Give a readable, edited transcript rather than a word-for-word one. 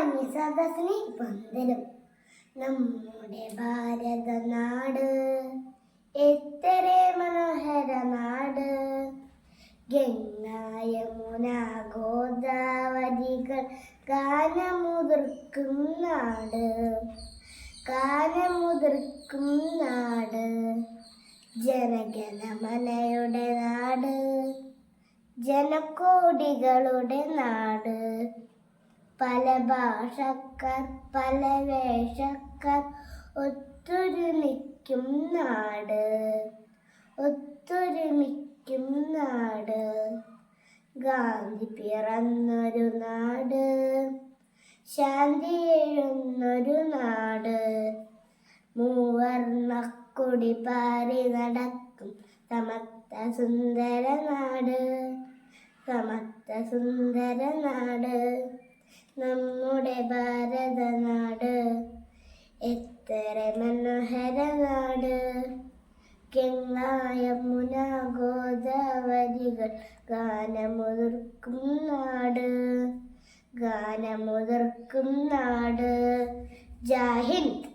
മാന്യ സദസ്സിന് വന്ദനം. നമ്മുടെ ഭാരത നാട് എത്ര മനോഹര നാട്. ഗംഗ യമുന ഗോദാവരികൾ ഗാനമുതിർക്കും നാട്, ഗാനമുതിർക്കും നാട്. ജനഗണമനയുടെ നാട്, ജനകോടികളുടെ നാട്. പല ഭാഷക്കാർ പല വേഷക്കാർ ഒത്തൊരുമിക്കും നാട്, ഒത്തൊരുമിക്കും നാട്. ഗാന്ധി പിറന്നൊരു നാട്, ശാന്തി എഴുന്നൊരു നാട്. മൂവർണ്ണക്കൊടി പാറി നടക്കും സമത്വ സുന്ദര നാട്, സമത്വ സുന്ദര നാട്. നമ്മുടെ ഭാരതനാട് എത്ര മനോഹര നാട്. ഗംഗ യമുന ഗോദാവരികൾ ഗാനമുതിർക്കും നാട്, ഗാനമുതിർക്കും നാട്. ജയ് ഹിന്ദ്.